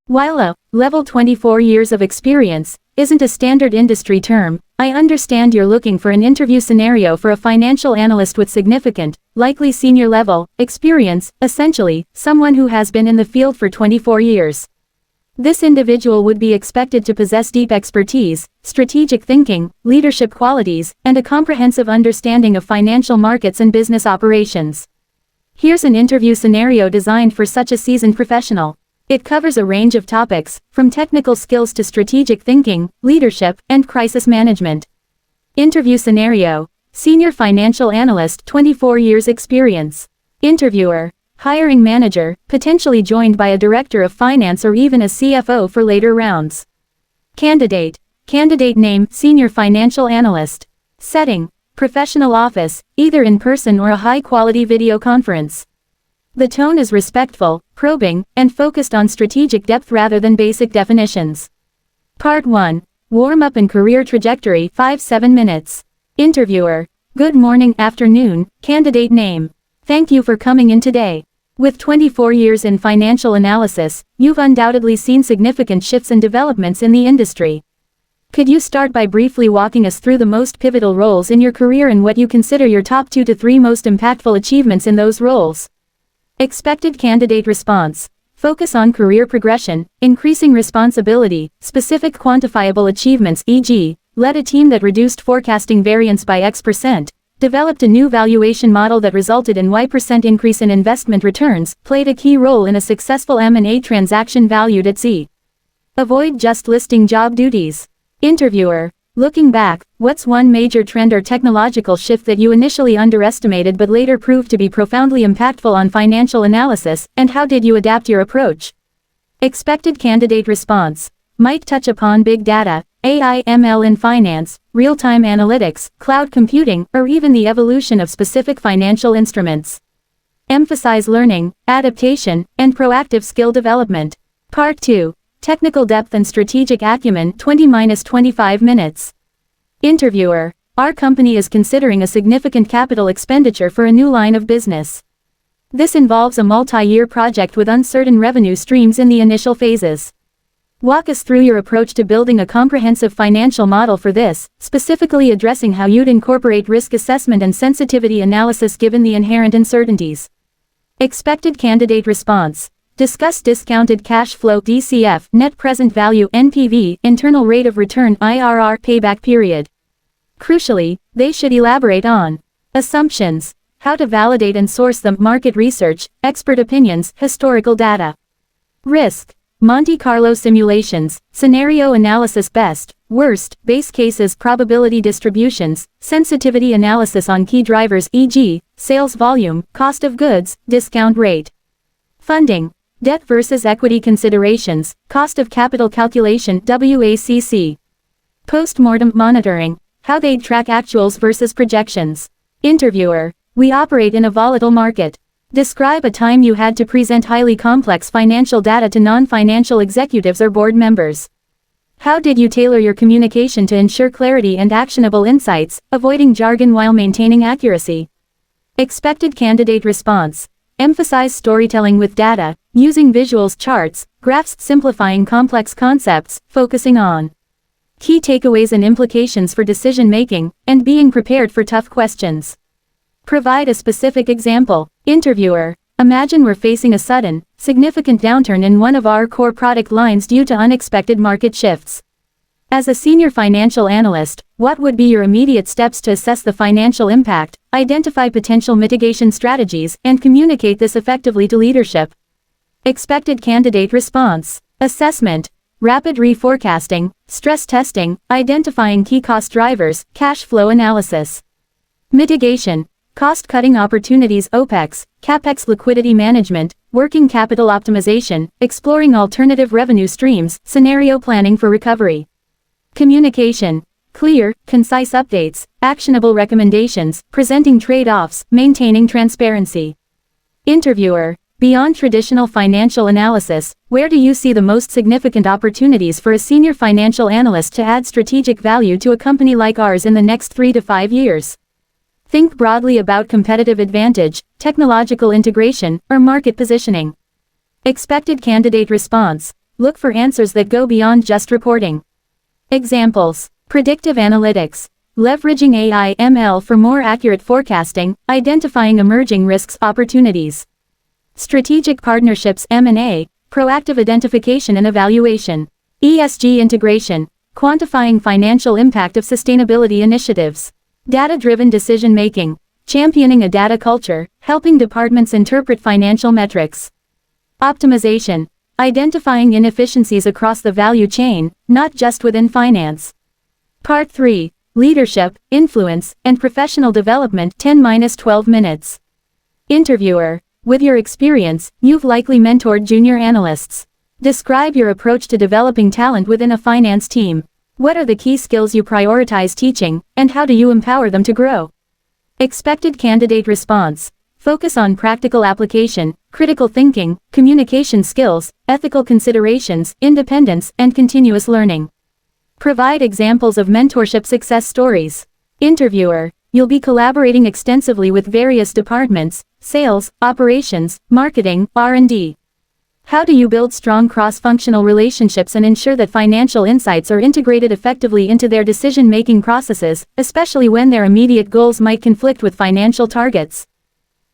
While a level 24 years of experience isn't a standard industry term, I understand you're looking for an interview scenario for a financial analyst with significant, likely senior level, experience, essentially, someone who has been in the field for 24 years. This individual would be expected to possess deep expertise, strategic thinking, leadership qualities, and a comprehensive understanding of financial markets and business operations. Here's an interview scenario designed for such a seasoned professional. It covers a range of topics, from technical skills to strategic thinking, leadership, and crisis management. Interview scenario: Senior Financial Analyst, 24 years experience. Interviewer: Hiring manager, potentially joined by a director of finance or even a CFO for later rounds. Candidate: Candidate name, Senior Financial Analyst. Setting: Professional office, either in person or a high-quality video conference. The tone is respectful, probing, and focused on strategic depth rather than basic definitions. Part 1. Warm-up and career trajectory, 5-7 minutes. Interviewer: Good morning, afternoon, candidate name. Thank you for coming in today. With 24 years in financial analysis, you've undoubtedly seen significant shifts and developments in the industry. Could you start by briefly walking us through the most pivotal roles in your career and what you consider your top 2 to 3 most impactful achievements in those roles? Expected candidate response: Focus on career progression, increasing responsibility, specific quantifiable achievements, e.g., led a team that reduced forecasting variance by X%, developed a new valuation model that resulted in Y% increase in investment returns, played a key role in a successful M&A transaction valued at Z. Avoid just listing job duties. Interviewer: Looking back, what's one major trend or technological shift that you initially underestimated but later proved to be profoundly impactful on financial analysis, and how did you adapt your approach? Expected candidate response: Might touch upon big data, AI ML in finance, real-time analytics, cloud computing, or even the evolution of specific financial instruments. Emphasize learning, adaptation, and proactive skill development. Part 2. Technical depth and strategic acumen, 20-25 minutes. Interviewer: Our company is considering a significant capital expenditure for a new line of business. This involves a multi-year project with uncertain revenue streams in the initial phases. Walk us through your approach to building a comprehensive financial model for this, specifically addressing how you'd incorporate risk assessment and sensitivity analysis given the inherent uncertainties. Expected candidate response: Discuss discounted cash flow DCF, net present value NPV, internal rate of return IRR, payback period. Crucially, they should elaborate on assumptions, how to validate and source them, market research, expert opinions, historical data. Risk: Monte Carlo simulations, scenario analysis, best, worst, base cases, probability distributions, sensitivity analysis on key drivers, e.g., sales volume, cost of goods, discount rate. Funding: Debt versus equity considerations, cost of capital calculation, WACC. Post-mortem monitoring, how they'd track actuals versus projections. Interviewer: We operate in a volatile market. Describe a time you had to present highly complex financial data to non-financial executives or board members. How did you tailor your communication to ensure clarity and actionable insights, avoiding jargon while maintaining accuracy? Expected candidate response: Emphasize storytelling with data, using visuals, charts, graphs, simplifying complex concepts, focusing on key takeaways and implications for decision-making, and being prepared for tough questions. Provide a specific example. Interviewer: Imagine we're facing a sudden, significant downturn in one of our core product lines due to unexpected market shifts. As a senior financial analyst, what would be your immediate steps to assess the financial impact, identify potential mitigation strategies, and communicate this effectively to leadership? Expected candidate response: Assessment, rapid reforecasting, stress testing, identifying key cost drivers, cash flow analysis. Mitigation, cost-cutting opportunities, OPEX, CAPEX, liquidity management, working capital optimization, exploring alternative revenue streams, scenario planning for recovery. Communication, clear, concise updates, actionable recommendations, presenting trade-offs, maintaining transparency. Interviewer: Beyond traditional financial analysis, where do you see the most significant opportunities for a senior financial analyst to add strategic value to a company like ours in the next 3 to 5 years? Think broadly about competitive advantage, technological integration, or market positioning. Expected candidate response: look for answers that go beyond just reporting. Examples: predictive analytics, leveraging AI ML for more accurate forecasting, identifying emerging risks opportunities. Strategic partnerships M&A, proactive identification and evaluation. ESG integration, quantifying financial impact of sustainability initiatives. Data-driven decision-making, championing a data culture, helping departments interpret financial metrics. Optimization, identifying inefficiencies across the value chain, not just within finance. Part 3, leadership, influence, and professional development 10-12 minutes. Interviewer, with your experience, you've likely mentored junior analysts. Describe your approach to developing talent within a finance team. What are the key skills you prioritize teaching, and how do you empower them to grow? Expected candidate response. Focus on practical application, critical thinking, communication skills, ethical considerations, independence, and continuous learning. Provide examples of mentorship success stories. Interviewer, you'll be collaborating extensively with various departments, sales, operations, marketing, R&D. How do you build strong cross-functional relationships and ensure that financial insights are integrated effectively into their decision-making processes, especially when their immediate goals might conflict with financial targets?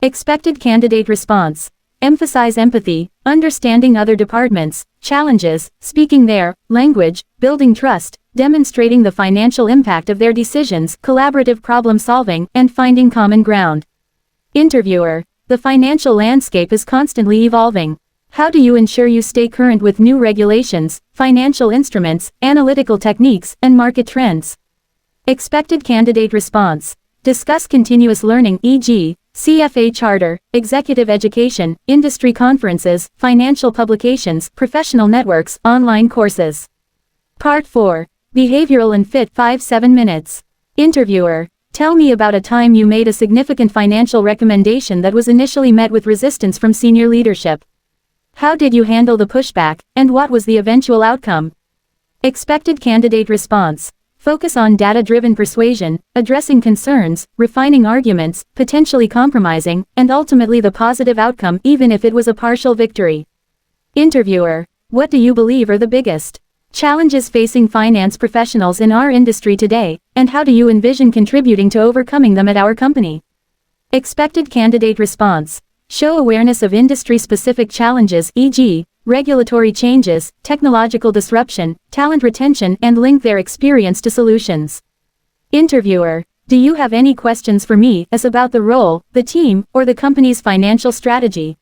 Expected candidate response. Emphasize empathy, understanding other departments, challenges, speaking their language, building trust, demonstrating the financial impact of their decisions, collaborative problem solving, and finding common ground. Interviewer, the financial landscape is constantly evolving. How do you ensure you stay current with new regulations, financial instruments, analytical techniques, and market trends? Expected candidate response. Discuss continuous learning, e.g., CFA charter, executive education, industry conferences, financial publications, professional networks, online courses. Part 4. Behavioral and fit 5-7 minutes. Interviewer, tell me about a time you made a significant financial recommendation that was initially met with resistance from senior leadership. How did you handle the pushback, and what was the eventual outcome? Expected candidate response. Focus on data-driven persuasion, addressing concerns, refining arguments, potentially compromising, and ultimately the positive outcome even if it was a partial victory. Interviewer, what do you believe are the biggest challenges facing finance professionals in our industry today, and how do you envision contributing to overcoming them at our company? Expected candidate response. Show awareness of industry-specific challenges, e.g., regulatory changes, technological disruption, talent retention, and link their experience to solutions. Interviewer, do you have any questions for me as about the role, the team, or the company's financial strategy?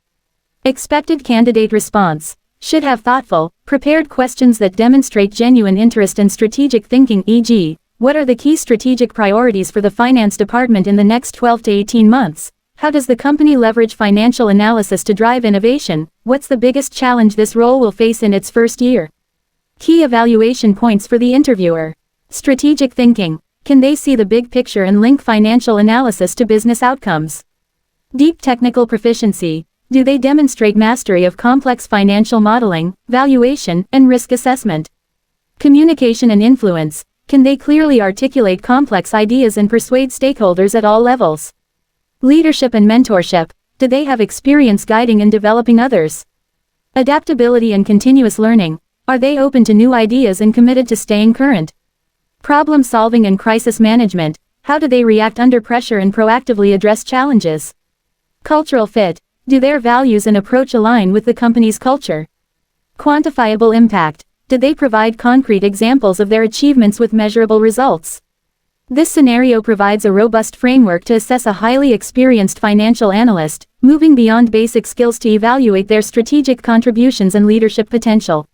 Expected candidate response. Should have thoughtful, prepared questions that demonstrate genuine interest and strategic thinking, e.g., what are the key strategic priorities for the finance department in the next 12 to 18 months? How does the company leverage financial analysis to drive innovation? What's the biggest challenge this role will face in its first year? Key evaluation points for the interviewer. Strategic thinking. Can they see the big picture and link financial analysis to business outcomes? Deep technical proficiency. Do they demonstrate mastery of complex financial modeling, valuation, and risk assessment? Communication and influence. Can they clearly articulate complex ideas and persuade stakeholders at all levels? Leadership and mentorship. Do they have experience guiding and developing others? Adaptability and continuous learning. Are they open to new ideas and committed to staying current? Problem solving and crisis management. How do they react under pressure and proactively address challenges? Cultural fit. Do their values and approach align with the company's culture? Quantifiable impact. Do they provide concrete examples of their achievements with measurable results? This scenario provides a robust framework to assess a highly experienced financial analyst, moving beyond basic skills to evaluate their strategic contributions and leadership potential.